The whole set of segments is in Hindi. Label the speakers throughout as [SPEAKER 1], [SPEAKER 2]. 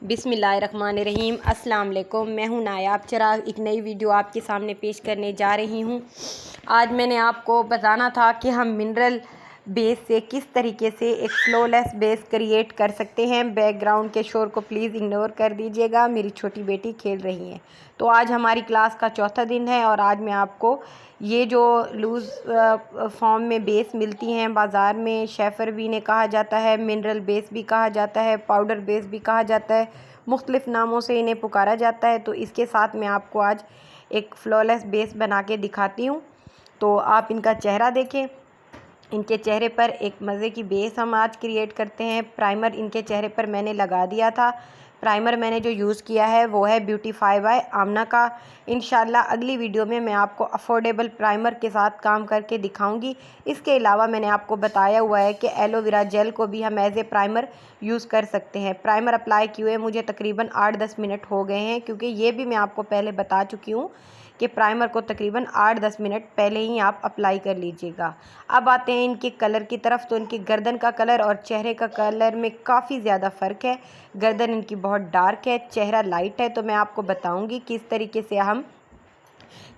[SPEAKER 1] बिस्मिल्लाहिर्रहमानिर्रहीम। अस्सलाम वालेकुम। मैं हूं नायाब चिराग, एक नई वीडियो आपके सामने पेश करने जा रही हूं। आज मैंने आपको बताना था कि हम मिनरल बेस से किस तरीके से एक फ्लॉलेस बेस क्रिएट कर सकते हैं। बैकग्राउंड के शोर को प्लीज़ इग्नोर कर दीजिएगा, मेरी छोटी बेटी खेल रही है। तो आज हमारी क्लास का चौथा दिन है और आज मैं आपको ये जो लूज़ फॉर्म में बेस मिलती हैं बाज़ार में, शेफर भी इन्हें कहा जाता है, मिनरल बेस भी कहा जाता है, पाउडर बेस भी कहा जाता है, मुख्तलिफ़ नामों से इन्हें पुकारा जाता है। तो इसके साथ मैं आपको आज एक फ्लॉलेस बेस बना के दिखाती हूँ। तो आप इनका चेहरा देखें, इनके चेहरे पर एक मज़े की बेस हम आज क्रिएट करते हैं। प्राइमर इनके चेहरे पर मैंने लगा दिया था। प्राइमर मैंने जो यूज़ किया है वो है ब्यूटीफाई बाय आमना का। इंशाल्लाह अगली वीडियो में मैं आपको अफोर्डेबल प्राइमर के साथ काम करके दिखाऊंगी। इसके अलावा मैंने आपको बताया हुआ है कि एलोवेरा जेल को भी हम एज ए प्राइमर यूज़ कर सकते हैं। प्राइमर अप्लाई किए हुए मुझे तकरीबन 8-10 मिनट हो गए हैं, क्योंकि ये भी मैं आपको पहले बता चुकी हूँ कि प्राइमर को तकरीबन 8-10 मिनट पहले ही आप अप्लाई कर लीजिएगा। अब आते हैं इनके कलर की तरफ। तो इनकी गर्दन का कलर और चेहरे का कलर में काफ़ी ज़्यादा फ़र्क है। गर्दन इनकी बहुत डार्क है, चेहरा लाइट है। तो मैं आपको बताऊंगी किस तरीके से हम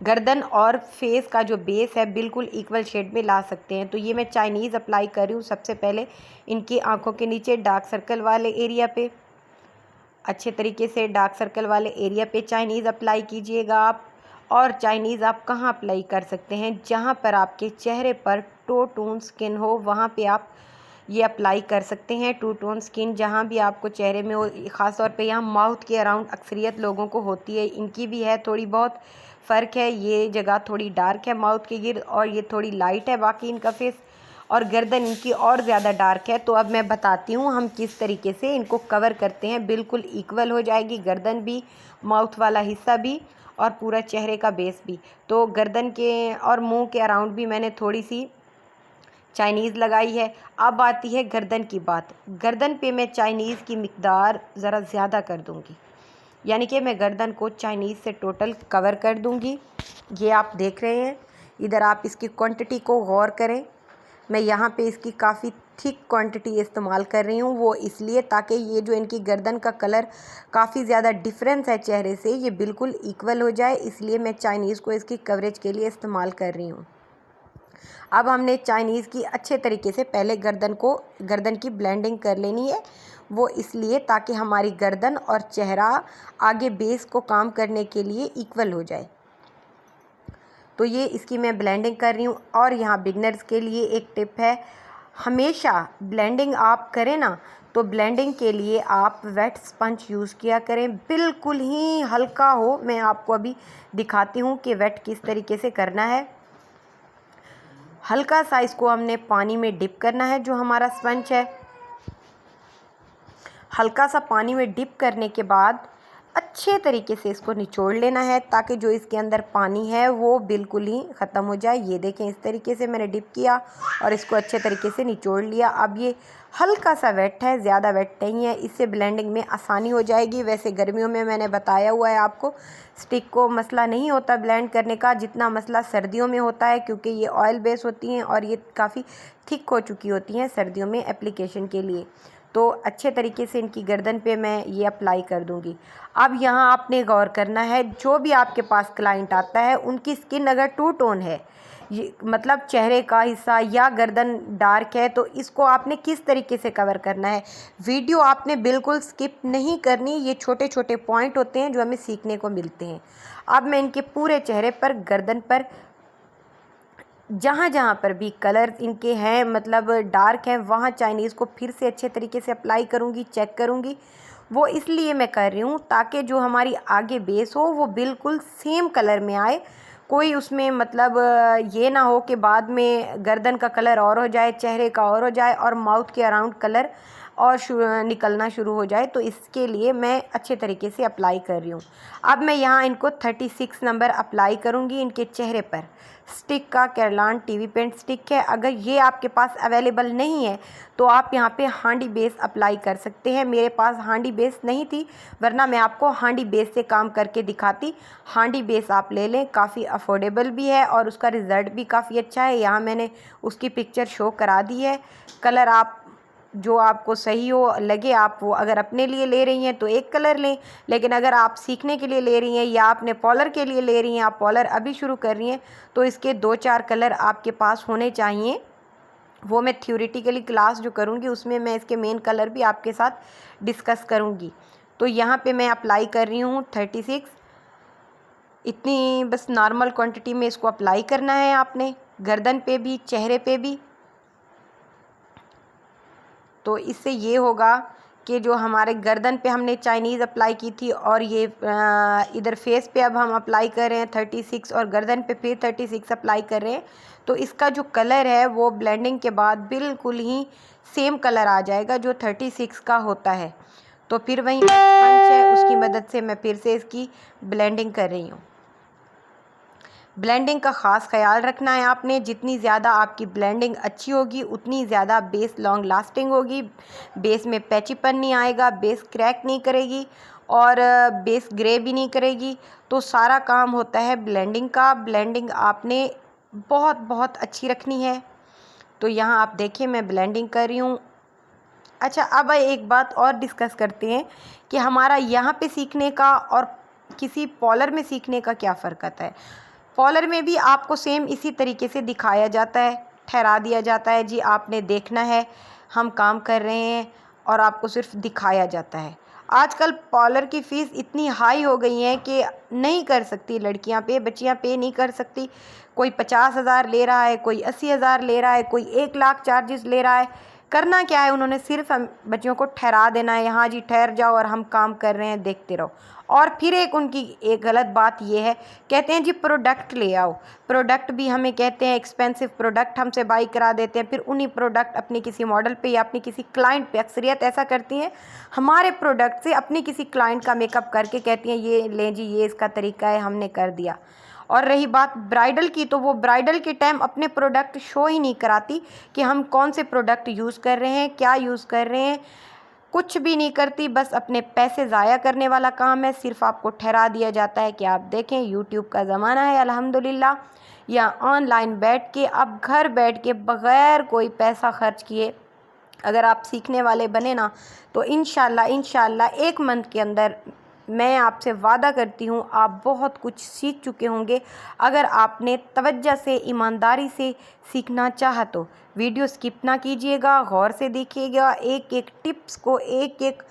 [SPEAKER 1] गर्दन और फेस का जो बेस है बिल्कुल इक्वल शेड में ला सकते हैं। तो ये मैं चाइनीज़ अप्लाई कर रही हूँ। सबसे पहले इनकी आँखों के नीचे डार्क सर्कल वाले एरिया पे, अच्छे तरीके से डार्क सर्कल वाले एरिया पे चाइनीज़ अप्लाई कीजिएगा आप। और चाइनीज़ आप कहाँ अप्लाई कर सकते हैं, जहाँ पर आपके चेहरे पर टू टोन स्किन हो वहाँ पे आप ये अप्लाई कर सकते हैं। टू टोन स्किन जहाँ भी आपको चेहरे में हो, ख़ास तौर पे यहाँ माउथ के अराउंड अक्सरियत लोगों को होती है, इनकी भी है, थोड़ी बहुत फ़र्क है। ये जगह थोड़ी डार्क है माउथ के गिर्द और ये थोड़ी लाइट है बाकी इनका फेस, और गर्दन इनकी और ज़्यादा डार्क है। तो अब मैं बताती हूँ हम किस तरीके से इनको कवर करते हैं। बिल्कुल इक्वल हो जाएगी गर्दन भी, माउथ वाला हिस्सा भी और पूरा चेहरे का बेस भी। तो गर्दन के और मुंह के अराउंड भी मैंने थोड़ी सी चाइनीज़ लगाई है। अब आती है गर्दन की बात। गर्दन पे मैं चाइनीज़ की मिकदार ज़रा ज़्यादा कर दूँगी, यानी कि मैं गर्दन को चाइनीज़ से टोटल कवर कर दूँगी। ये आप देख रहे हैं, इधर आप इसकी क्वांटिटी को गौर करें। मैं यहाँ पे इसकी काफ़ी थिक क्वांटिटी इस्तेमाल कर रही हूँ, वो इसलिए ताकि ये जो इनकी गर्दन का कलर काफ़ी ज़्यादा डिफरेंस है चेहरे से, ये बिल्कुल इक्वल हो जाए, इसलिए मैं चाइनीज़ को इसकी कवरेज के लिए इस्तेमाल कर रही हूँ। अब हमने चाइनीज़ की अच्छे तरीके से पहले गर्दन की ब्लेंडिंग कर लेनी है। वो इसलिए ताकि हमारी गर्दन और चेहरा आगे बेस को काम करने के लिए इक्वल हो जाए। तो ये इसकी मैं ब्लेंडिंग कर रही हूँ। और यहाँ बिगनर्स के लिए एक टिप है, हमेशा ब्लेंडिंग आप करें ना तो ब्लेंडिंग के लिए आप वेट स्पंज यूज़ किया करें, बिल्कुल ही हल्का हो। मैं आपको अभी दिखाती हूँ कि वेट किस तरीके से करना है। हल्का सा इसको हमने पानी में डिप करना है, जो हमारा स्पंज है। हल्का सा पानी में डिप करने के बाद अच्छे तरीके से इसको निचोड़ लेना है, ताकि जो इसके अंदर पानी है वो बिल्कुल ही ख़त्म हो जाए। ये देखें, इस तरीके से मैंने डिप किया और इसको अच्छे तरीके से निचोड़ लिया। अब ये हल्का सा वेट है, ज़्यादा वेट नहीं है, इससे ब्लेंडिंग में आसानी हो जाएगी। वैसे गर्मियों में मैंने बताया हुआ है आपको, स्टिक को मसला नहीं होता ब्लेंड करने का, जितना मसला सर्दियों में होता है, क्योंकि ये ऑयल बेस होती हैं और ये काफ़ी थिक हो चुकी होती हैं सर्दियों में एप्लीकेशन के लिए। तो अच्छे तरीके से इनकी गर्दन पे मैं ये अप्लाई कर दूंगी। अब यहाँ आपने गौर करना है, जो भी आपके पास क्लाइंट आता है उनकी स्किन अगर टू टोन है, ये मतलब चेहरे का हिस्सा या गर्दन डार्क है, तो इसको आपने किस तरीके से कवर करना है, वीडियो आपने बिल्कुल स्किप नहीं करनी। ये छोटे छोटे पॉइंट होते हैं जो हमें सीखने को मिलते हैं। अब मैं इनके पूरे चेहरे पर, गर्दन पर, जहाँ जहाँ पर भी कलर इनके हैं मतलब डार्क हैं, वहाँ चाइनीज़ को फिर से अच्छे तरीके से अप्लाई करूँगी, चेक करूँगी। वो इसलिए मैं कर रही हूँ ताकि जो हमारी आगे बेस हो वो बिल्कुल सेम कलर में आए। कोई उसमें मतलब ये ना हो कि बाद में गर्दन का कलर और हो जाए, चेहरे का और हो जाए और माउथ के अराउंड कलर और निकलना शुरू हो जाए। तो इसके लिए मैं अच्छे तरीके से अप्लाई कर रही हूँ। अब मैं यहाँ इनको 36 नंबर अप्लाई करूँगी इनके चेहरे पर। स्टिक का कैरलान टीवी पेंट स्टिक है, अगर ये आपके पास अवेलेबल नहीं है तो आप यहाँ पे हांडी बेस अप्लाई कर सकते हैं। मेरे पास हांडी बेस नहीं थी, वरना मैं आपको हांडी बेस से काम करके दिखाती। हांडी बेस आप ले लें, काफ़ी अफोर्डेबल भी है और उसका रिज़ल्ट भी काफ़ी अच्छा है। यहाँ मैंने उसकी पिक्चर शो करा दी है। कलर आप जो आपको सही हो लगे आप वो अगर अपने लिए ले रही हैं तो एक कलर लें, लेकिन अगर आप सीखने के लिए ले रही हैं या आपने पॉलर के लिए ले रही हैं, आप पॉलर अभी शुरू कर रही हैं, तो इसके 2-4 कलर आपके पास होने चाहिए। वो मैं थ्योरेटिकली क्लास जो करूँगी उसमें मैं इसके मेन कलर भी आपके साथ डिस्कस करूँगी। तो यहाँ पे मैं अप्लाई कर रही हूँ 36, इतनी बस नॉर्मल क्वांटिटी में इसको अप्लाई करना है आपने, गर्दन पे भी चेहरे पे भी। तो इससे ये होगा कि जो हमारे गर्दन पे हमने चाइनीज़ अप्लाई की थी और ये इधर फेस पे अब हम अप्लाई कर रहे हैं 36 और गर्दन पे फिर 36 अप्लाई कर रहे हैं, तो इसका जो कलर है वो ब्लेंडिंग के बाद बिल्कुल ही सेम कलर आ जाएगा जो 36 का होता है। तो फिर वही स्पंज है उसकी मदद से मैं फिर से इसकी ब्लेंडिंग कर रही हूँ। ब्लेंडिंग का ख़ास ख्याल रखना है आपने, जितनी ज़्यादा आपकी ब्लेंडिंग अच्छी होगी उतनी ज़्यादा बेस लॉन्ग लास्टिंग होगी, बेस में पैचीपन नहीं आएगा, बेस क्रैक नहीं करेगी और बेस ग्रे भी नहीं करेगी। तो सारा काम होता है ब्लेंडिंग का। ब्लेंडिंग आपने बहुत बहुत अच्छी रखनी है। तो यहाँ आप देखिए मैं ब्लेंडिंग कर रही हूँ। अच्छा, अब एक बात और डिस्कस करते हैं कि हमारा यहाँ पे सीखने का और किसी पॉलर में सीखने का क्या फ़र्क आता है। पॉलर में भी आपको सेम इसी तरीके से दिखाया जाता है, ठहरा दिया जाता है, जी आपने देखना है, हम काम कर रहे हैं और आपको सिर्फ दिखाया जाता है। आजकल पॉलर की फ़ीस इतनी हाई हो गई है कि नहीं कर सकती लड़कियां पे, बच्चियां पे नहीं कर सकती। कोई 50,000 ले रहा है, कोई 80,000 ले रहा है, कोई 1 लाख चार्जेस ले रहा है। करना क्या है, उन्होंने सिर्फ हम बच्चियों को ठहरा देना है, यहाँ जी ठहर जाओ और हम काम कर रहे हैं, देखते रहो। और फिर उनकी एक गलत बात ये है, कहते हैं जी प्रोडक्ट ले आओ। प्रोडक्ट भी हमें कहते हैं एक्सपेंसिव प्रोडक्ट हमसे बाई करा देते हैं, फिर उन्हीं प्रोडक्ट अपनी किसी मॉडल पे या अपनी किसी क्लाइंट पे, अक्सरियत ऐसा करती हैं, हमारे प्रोडक्ट से अपनी किसी क्लाइंट का मेकअप करके कहती हैं ये लें जी, ये इसका तरीका है, हमने कर दिया। और रही बात ब्राइडल की, तो वो ब्राइडल के टाइम अपने प्रोडक्ट शो ही नहीं कराती कि हम कौन से प्रोडक्ट यूज़ कर रहे हैं, क्या यूज़ कर रहे हैं, कुछ भी नहीं करती। बस अपने पैसे ज़ाया करने वाला काम है। सिर्फ आपको ठहरा दिया जाता है कि आप देखें, यूट्यूब का ज़माना है अल्हम्दुलिल्लाह, या ऑनलाइन बैठ के, अब घर बैठ के बग़ैर कोई पैसा खर्च किए अगर आप सीखने वाले बने ना, तो इंशाल्लाह 1 मंथ के अंदर मैं आपसे वादा करती हूँ आप बहुत कुछ सीख चुके होंगे। अगर आपने तवज्जो से, ईमानदारी से सीखना चाहा तो वीडियो स्किप ना कीजिएगा, गौर से देखिएगा, एक एक टिप्स को, एक एक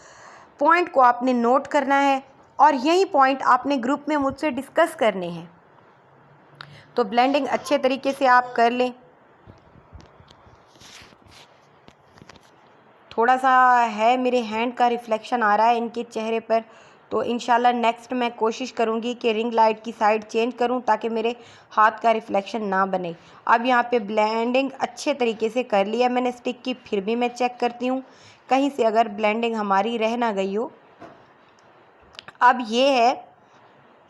[SPEAKER 1] पॉइंट को आपने नोट करना है और यही पॉइंट आपने ग्रुप में मुझसे डिस्कस करने हैं। तो ब्लेंडिंग अच्छे तरीके से आप कर लें। थोड़ा सा है मेरे हैंड का रिफ्लेक्शन आ रहा है इनके चेहरे पर, तो इंशाल्लाह नेक्स्ट मैं कोशिश करूँगी कि रिंग लाइट की साइड चेंज करूँ ताकि मेरे हाथ का रिफ्लेक्शन ना बने। अब यहाँ पे ब्लेंडिंग अच्छे तरीके से कर लिया मैंने स्टिक की, फिर भी मैं चेक करती हूँ कहीं से अगर ब्लेंडिंग हमारी रह ना गई हो। अब ये है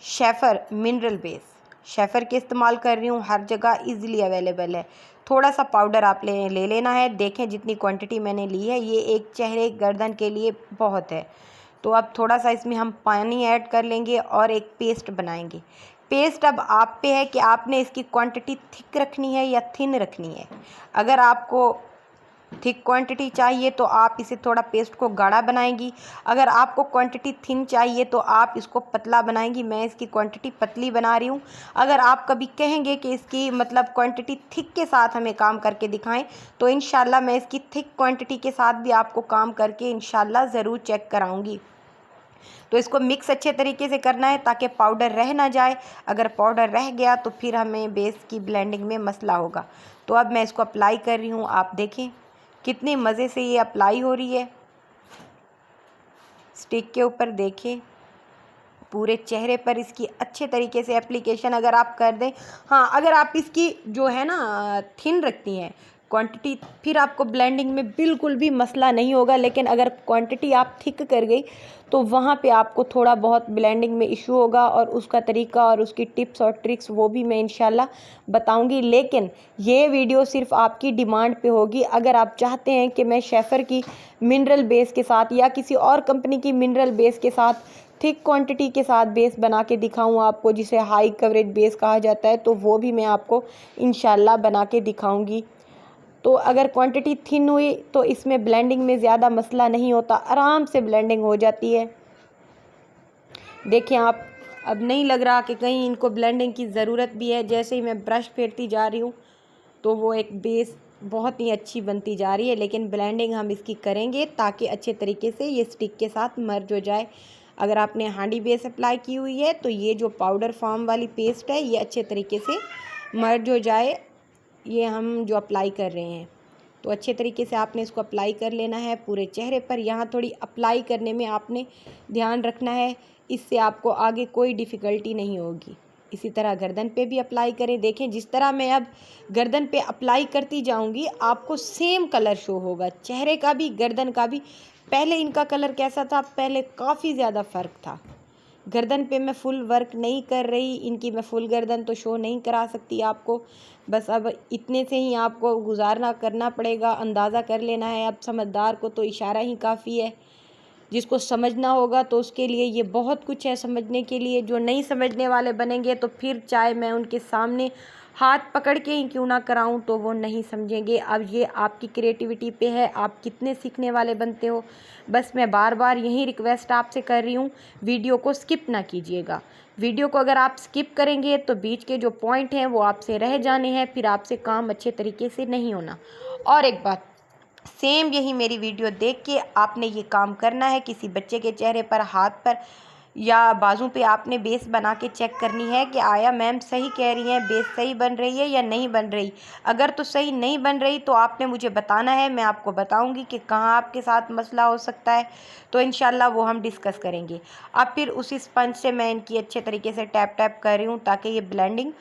[SPEAKER 1] शेफर मिनरल बेस, शेफर के इस्तेमाल कर रही हूँ, हर जगह इजीली अवेलेबल है। थोड़ा सा पाउडर आप ले लेना है। देखें जितनी क्वांटिटी मैंने ली है, ये एक चेहरे गर्दन के लिए बहुत है। तो अब थोड़ा सा इसमें हम पानी ऐड कर लेंगे और एक पेस्ट बनाएंगे। पेस्ट अब आप पे है कि आपने इसकी क्वांटिटी थिक रखनी है या थिन रखनी है। अगर आपको थिक क्वांटिटी चाहिए तो आप इसे थोड़ा पेस्ट को गाढ़ा बनाएंगी, अगर आपको क्वांटिटी थिन चाहिए तो आप इसको पतला बनाएंगी। मैं इसकी क्वांटिटी पतली बना रही हूँ। अगर आप कभी कहेंगे कि इसकी मतलब क्वांटिटी थिक के साथ हमें काम करके दिखाएं, तो इंशाल्लाह मैं इसकी थिक क्वांटिटी के साथ भी आपको काम करके इंशाल्लाह ज़रूर चेक कराऊँगी। तो इसको मिक्स अच्छे तरीके से करना है ताकि पाउडर रह ना जाए। अगर पाउडर रह गया तो फिर हमें बेस की ब्लेंडिंग में मसला होगा। तो अब मैं इसको अप्लाई कर रही हूँ, आप देखें कितने मज़े से ये अप्लाई हो रही है। स्टिक के ऊपर देखें, पूरे चेहरे पर इसकी अच्छे तरीके से एप्लीकेशन अगर आप कर दें। हाँ, अगर आप इसकी जो है ना थिन रखती हैं क्वांटिटी, फिर आपको ब्लेंडिंग में बिल्कुल भी मसला नहीं होगा। लेकिन अगर क्वांटिटी आप थिक कर गई तो वहाँ पे आपको थोड़ा बहुत ब्लेंडिंग में इशू होगा, और उसका तरीका और उसकी टिप्स और ट्रिक्स वो भी मैं इंशाल्लाह बताऊंगी। लेकिन ये वीडियो सिर्फ आपकी डिमांड पे होगी। अगर आप चाहते हैं कि मैं शेफर की मिनरल बेस के साथ या किसी और कंपनी की मिनरल बेस के साथ थिक क्वांटिटी के साथ बेस बना के दिखाऊं आपको, जिसे हाई कवरेज बेस कहा जाता है, तो वो भी मैं आपको इंशाल्लाह बना के दिखाऊंगी। तो अगर क्वांटिटी थिन हुई तो इसमें ब्लेंडिंग में ज़्यादा मसला नहीं होता, आराम से ब्लेंडिंग हो जाती है। देखिए आप, अब नहीं लग रहा कि कहीं इनको ब्लेंडिंग की ज़रूरत भी है। जैसे ही मैं ब्रश फेरती जा रही हूँ तो वो एक बेस बहुत ही अच्छी बनती जा रही है। लेकिन ब्लेंडिंग हम इसकी करेंगे ताकि अच्छे तरीके से ये स्टिक के साथ मर्ज हो जाए। अगर आपने हांडी बेस अप्लाई की हुई है तो ये जो पाउडर फॉर्म वाली पेस्ट है ये अच्छे तरीके से मर्ज हो जाए। ये हम जो अप्लाई कर रहे हैं तो अच्छे तरीके से आपने इसको अप्लाई कर लेना है पूरे चेहरे पर। यहाँ थोड़ी अप्लाई करने में आपने ध्यान रखना है, इससे आपको आगे कोई डिफ़िकल्टी नहीं होगी। इसी तरह गर्दन पे भी अप्लाई करें। देखें जिस तरह मैं अब गर्दन पे अप्लाई करती जाऊंगी आपको सेम कलर शो होगा, चेहरे का भी गर्दन का भी। पहले इनका कलर कैसा था, पहले काफ़ी ज़्यादा फ़र्क था। गर्दन पे मैं फुल वर्क नहीं कर रही, इनकी मैं फुल गर्दन तो शो नहीं करा सकती आपको, बस अब इतने से ही आपको गुजारना करना पड़ेगा, अंदाज़ा कर लेना है। अब समझदार को तो इशारा ही काफ़ी है, जिसको समझना होगा तो उसके लिए ये बहुत कुछ है समझने के लिए। जो नहीं समझने वाले बनेंगे तो फिर चाहे मैं उनके सामने हाथ पकड़ के ही क्यों ना कराऊं तो वो नहीं समझेंगे। अब ये आपकी क्रिएटिविटी पे है, आप कितने सीखने वाले बनते हो। बस मैं बार बार यही रिक्वेस्ट आपसे कर रही हूँ, वीडियो को स्किप ना कीजिएगा। वीडियो को अगर आप स्किप करेंगे तो बीच के जो पॉइंट हैं वो आपसे रह जाने हैं, फिर आपसे काम अच्छे तरीके से नहीं होना। और एक बात, सेम यही मेरी वीडियो देख के आपने ये काम करना है। किसी बच्चे के चेहरे पर, हाथ पर या बाजू पे आपने बेस बना के चेक करनी है कि आया मैम सही कह रही हैं, बेस सही बन रही है या नहीं बन रही। अगर तो सही नहीं बन रही तो आपने मुझे बताना है, मैं आपको बताऊंगी कि कहाँ आपके साथ मसला हो सकता है, तो इंशाल्लाह वो हम डिस्कस करेंगे। अब फिर उसी स्पंज से मैं इनकी अच्छे तरीके से टैप टैप कर रही हूँ ताकि ये ब्लेंडिंग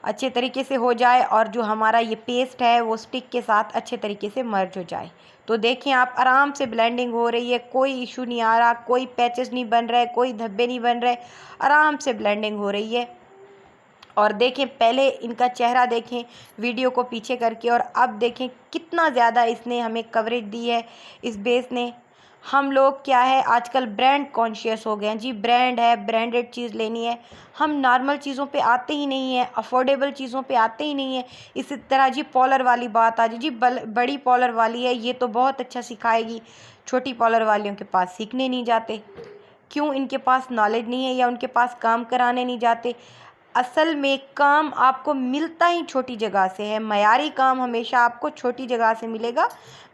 [SPEAKER 1] अच्छे तरीके से हो जाए और जो हमारा ये पेस्ट है वो स्टिक के साथ अच्छे तरीके से मर्ज हो जाए। तो देखें आप, आराम से ब्लेंडिंग हो रही है, कोई इशू नहीं आ रहा, कोई पैचेस नहीं बन रहे, कोई धब्बे नहीं बन रहे, आराम से ब्लेंडिंग हो रही है। और देखें पहले इनका चेहरा देखें वीडियो को पीछे करके, और अब देखें कितना ज़्यादा इसने हमें कवरेज दी है इस बेस ने। हम लोग क्या है आजकल ब्रांड कॉन्शियस हो गए हैं जी, ब्रांड है, ब्रांडेड चीज़ लेनी है। हम नॉर्मल चीज़ों पे आते ही नहीं हैं, अफोर्डेबल चीज़ों पे आते ही नहीं हैं। इसी तरह जी पॉलर वाली बात आ जी, बड़ी पॉलर वाली है, ये तो बहुत अच्छा सिखाएगी, छोटी पॉलर वालियों के पास सीखने नहीं जाते। क्यों? इनके पास नॉलेज नहीं है या उनके पास काम कराने नहीं जाते। असल में काम आपको मिलता ही छोटी जगह से है। मयारी काम हमेशा आपको छोटी जगह से मिलेगा,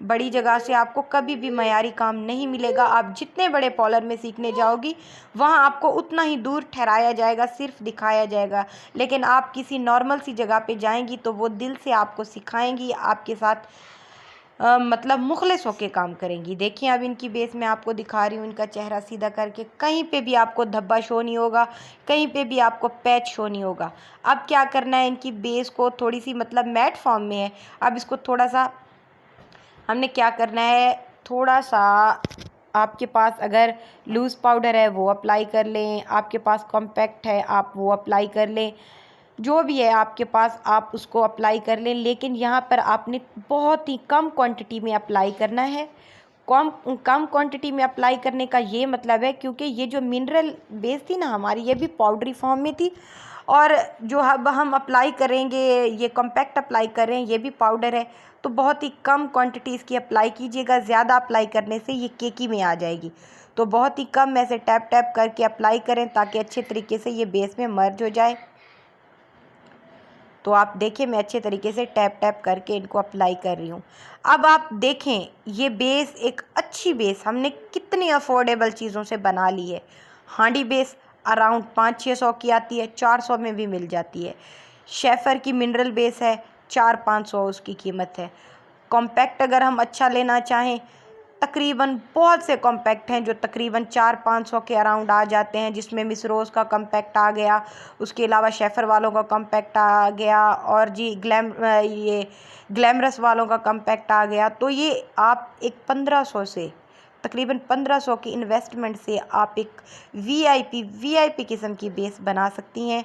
[SPEAKER 1] बड़ी जगह से आपको कभी भी मयारी काम नहीं मिलेगा। आप जितने बड़े पॉलर में सीखने जाओगी वहाँ आपको उतना ही दूर ठहराया जाएगा, सिर्फ दिखाया जाएगा। लेकिन आप किसी नॉर्मल सी जगह पे जाएंगी तो वो दिल से आपको सिखाएंगी, आपके साथ मतलब मुखलिस होके काम करेंगी। देखिए अब इनकी बेस मैं आपको दिखा रही हूँ, इनका चेहरा सीधा करके, कहीं पे भी आपको धब्बा शो नहीं होगा, कहीं पे भी आपको पैच शो नहीं होगा। अब क्या करना है, इनकी बेस को थोड़ी सी मतलब मैट फॉर्म में है, अब इसको थोड़ा सा हमने क्या करना है, थोड़ा सा आपके पास अगर लूज़ पाउडर है वो अप्लाई कर लें, आपके पास कॉम्पैक्ट है आप वो अप्लाई कर लें, जो भी है आपके पास आप उसको अप्लाई कर लें। लेकिन यहाँ पर आपने बहुत ही कम क्वांटिटी में अप्लाई करना है। कम कम क्वांटिटी में अप्लाई करने का ये मतलब है क्योंकि ये जो मिनरल बेस थी ना हमारी, ये भी पाउडरी फॉर्म में थी, और जो अब हम अप्लाई करेंगे ये कॉम्पैक्ट अप्लाई कर रहे हैं, ये भी पाउडर है। तो बहुत ही कम क्वांटिटी इसकी अप्लाई कीजिएगा, ज़्यादा अप्लाई करने से ये केकी में आ जाएगी। तो बहुत ही कम ऐसे टैप टैप करके अप्लाई करें ताकि अच्छे तरीके से ये बेस में मर्ज हो जाए। तो आप देखें मैं अच्छे तरीके से टैप टैप करके इनको अप्लाई कर रही हूँ। अब आप देखें ये बेस एक अच्छी बेस हमने कितनी अफोर्डेबल चीज़ों से बना ली है। हांडी बेस अराउंड 500-600 की आती है, 400 में भी मिल जाती है। शेफर की मिनरल बेस है, 400-500 उसकी कीमत है। कॉम्पैक्ट अगर हम अच्छा लेना चाहें, तकरीबन बहुत से कॉम्पैक्ट हैं जो तकरीबन 400-500 के अराउंड आ जाते हैं, जिसमें मिस रोज़ का कॉम्पैक्ट आ गया, उसके अलावा शेफर वालों का कॉम्पैक्ट आ गया, और जी ये ग्लैमरस वालों का कॉम्पैक्ट आ गया। तो ये आप एक 1500 से तकरीबन 1500 की इन्वेस्टमेंट से आप एक वीआईपी किस्म की बेस बना सकती हैं,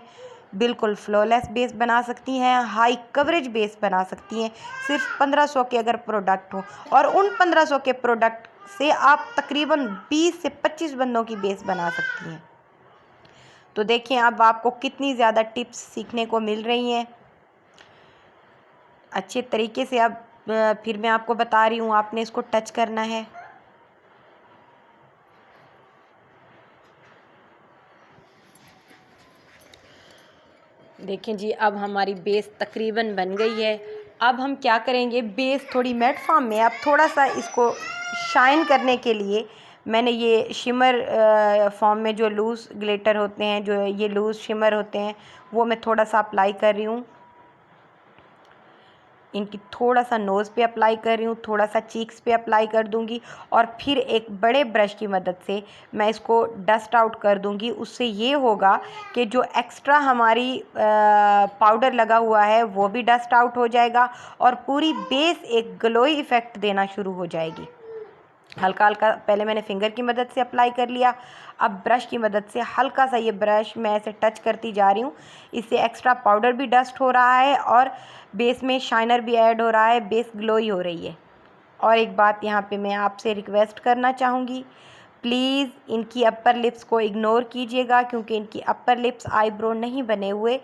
[SPEAKER 1] बिल्कुल फ्लॉलेस बेस बना सकती हैं, हाई कवरेज बेस बना सकती हैं, सिर्फ 1500 के अगर प्रोडक्ट हो। और उन 1500 के प्रोडक्ट से आप तकरीबन 20 से 25 बंदों की बेस बना सकती हैं। तो देखें अब आपको कितनी ज़्यादा टिप्स सीखने को मिल रही हैं। अच्छे तरीके से अब फिर मैं आपको बता रही हूँ, आपने इसको टच करना है। देखें जी, अब हमारी बेस तकरीबन बन गई है। अब हम क्या करेंगे, बेस थोड़ी मैट फॉर्म में, अब थोड़ा सा इसको शाइन करने के लिए मैंने ये शिमर फॉर्म में जो लूज़ ग्लिटर होते हैं, जो ये लूज़ शिमर होते हैं, वो मैं थोड़ा सा अप्लाई कर रही हूँ। इनकी थोड़ा सा नोज़ पे अप्लाई कर रही हूँ, थोड़ा सा चीक्स पे अप्लाई कर दूँगी और फिर एक बड़े ब्रश की मदद से मैं इसको डस्ट आउट कर दूँगी। उससे ये होगा कि जो एक्स्ट्रा हमारी पाउडर लगा हुआ है वो भी डस्ट आउट हो जाएगा और पूरी बेस एक ग्लोई इफ़ेक्ट देना शुरू हो जाएगी। हल्का हल्का पहले मैंने फिंगर की मदद से अप्लाई कर लिया, अब ब्रश की मदद से हल्का सा ये ब्रश मैं ऐसे टच करती जा रही हूँ। इससे एक्स्ट्रा पाउडर भी डस्ट हो रहा है और बेस में शाइनर भी ऐड हो रहा है, बेस ग्लोई हो रही है। और एक बात यहाँ पे मैं आपसे रिक्वेस्ट करना चाहूँगी, प्लीज़ इनकी अपर लिप्स को इग्नोर कीजिएगा, क्योंकि इनकी अपर लिप्स आईब्रो नहीं बने हुए,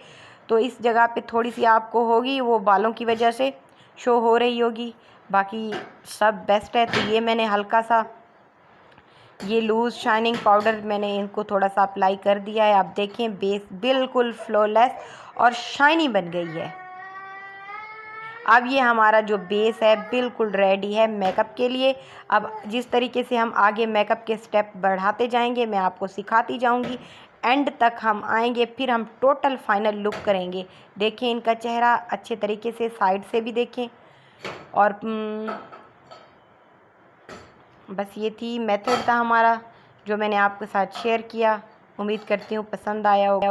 [SPEAKER 1] तो इस जगह पे थोड़ी सी आपको होगी, वो बालों की वजह से शो हो रही होगी। बाकी सब बेस्ट है। तो ये मैंने हल्का सा ये लूज़ शाइनिंग पाउडर मैंने इनको थोड़ा सा अप्लाई कर दिया है। आप देखें बेस बिल्कुल फ्लॉलेस और शाइनी बन गई है। अब ये हमारा जो बेस है बिल्कुल रेडी है मेकअप के लिए। अब जिस तरीके से हम आगे मेकअप के स्टेप बढ़ाते जाएंगे मैं आपको सिखाती जाऊंगी, एंड तक हम आएंगे, फिर हम टोटल फाइनल लुक करेंगे। देखें इनका चेहरा अच्छे तरीके से, साइड से भी देखें। और बस ये थी मेथड था हमारा जो मैंने आपके साथ शेयर किया। उम्मीद करती हूँ पसंद आया होगा।